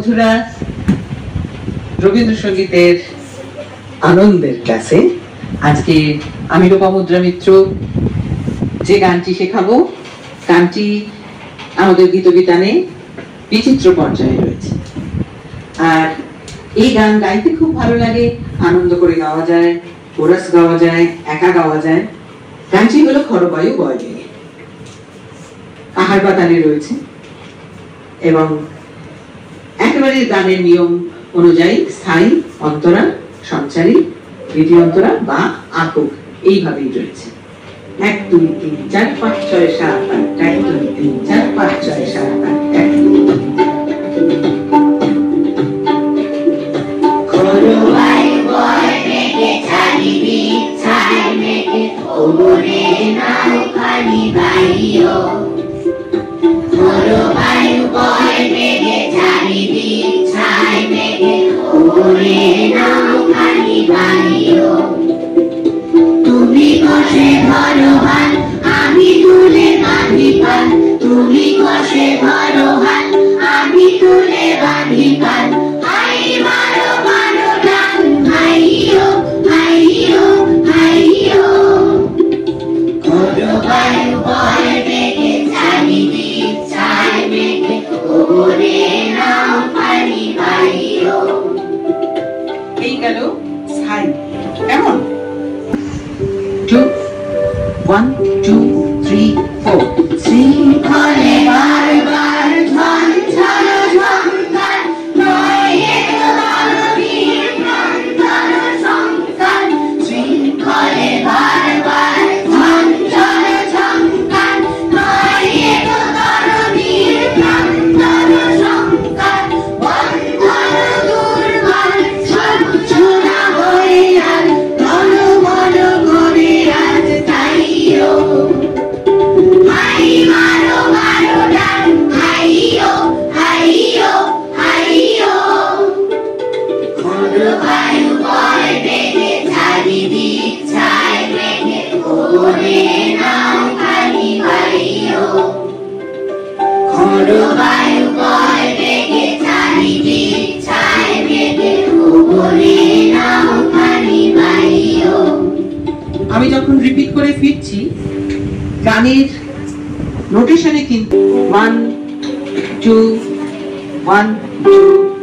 বন্ধুরা, রবীন্দ্রসঙ্গীতের আনন্দের ক্লাসে আজকে আমি লোপামুদ্রা মিত্র যে গানটি শেখাবো, গানটি আমাদের গীতবিতানে বিচিত্র পর্যায়ে রয়েছে। আর এই গান গাইতে খুব ভালো লাগে, আনন্দ করে গাওয়া যায়, কোরাস গাওয়া যায়, একা গাওয়া যায়। গানটি হলো খরবায়ু বয় বেগে, আহার বাতানে রয়েছে এবং একেবারে গানের নিয়ম অনুযায়ী স্থায়ী অন্তরা, সঞ্চারী, দ্বিতীয় অন্তরা বা আকুক এইভাবেই রয়েছে। 1 2 3 4 5 6 7 8 1 2 3 4 5 6 7 8 1 2 খরবায়ু বয় বেগে চারিদি ছাই মেঘে ওরে নাও খালি বাইও। খরবায়ু বয় বেগে চারিদি ছাই মেঘে ওরে নাও খালি বাইও। তুমি কষে ধরো হাত, আমি তুলে বাঁধি পান। তুমি কষে ধরো হাত, আমি তুলে বাঁধি পান। হাই মারো মারো ডান, হাইও হাইও হাইও। খরবায়ু বয় বেগে চারিদি ছাই মেঘে ওরে নাও খালি বাইও। এই গেল স্থায়ী। কেমন? 2 1 2 3 4 শৃঙ্খলে বারবার ঝঞ্ঝাল ঝঙ্কার, নয় এক মানবীর প্রান্তর সংকার। শৃঙ্খলে বারবার ঝঞ্ঝাল ঝঙ্কার, নয় এক মানবীর প্রান্তর সংকার। বন্ধন দুর্বল সব ছোড়া হয়ে আর মন মন করে আজ তাইও। হাই মারো মারো ডান, হাইও হাইও হাইও। খরবায়ু বয় বেগে চারিদি ছাই মেঘে ওরে নাও খালি বাইও। খরবায়ু বয় বেগে চারিদি ছাই মেঘে ওরে নাও খালি বাইও। আমি যখন রিপিট করে ফিরছি, গানের নোটেশনে কিন্তু 1 2 1 2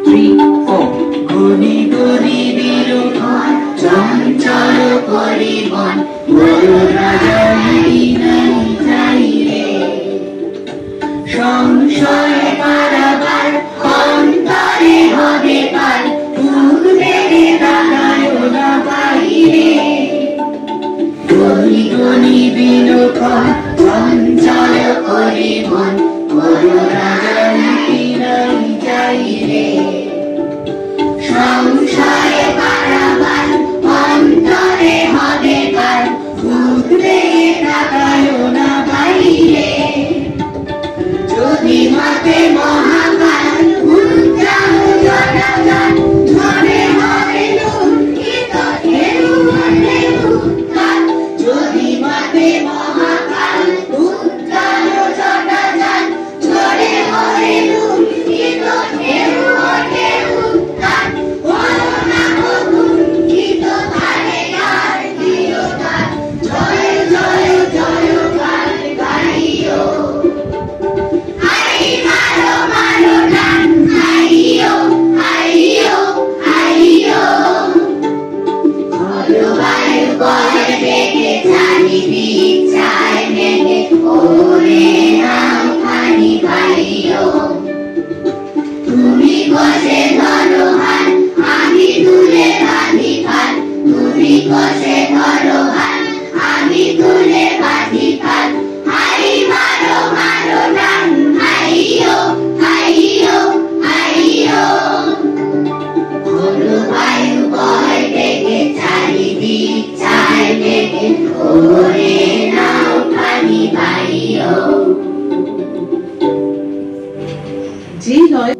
3 4 গনি গনি বিরোধন চঞ্চল পরিবন, বড় রাজা নাই নাই চাইলে। সংশয় পারাবার অন্তরে হবে পার, মুখ বেড়ে দাঁড়ায় না বাইরে। গনি গনি বিরোধন চঞ্চল পরিবন, বড় রাজা নাই নাই চাইলে। সংশয় পারাবার অন্তরে হবে পার, মুখ বেড়ে তাকায় না বাইরে। যদি মতে মহাকাল উজ্জাল জনগণ, ঝড়ে হবে লুণ্ঠিত ঢেউ ওঠে উত্তাল। যদি মতে মহাকাল উজ্জাল জনগণ, ঝড়ে হবে লুণ্ঠিত ঢেউ ওঠে উত্তাল। করুণা কুণ্ঠিত কালে আর চিরকাল, জয় জয় জয় কাল গাইও। হাই মারো মারো ডান, হাইও হাইও হাইও। খরবায়ু বয় বেগে চারিদি ছাই মেঘে ওরে নাও খালি বাইও। তুমি কষে ধরো হাত, আমি তুলে বাঁধি পান। তুমি কষে ধরো হাত, আমি তুলে বাঁধি পান। হাই মারো মারো ডান, হাইও হাইও হাইও। খরবায়ু বয় বেগে চারিদি ছাই মেঘে ওরে নাও খালি বাইও। যে লয়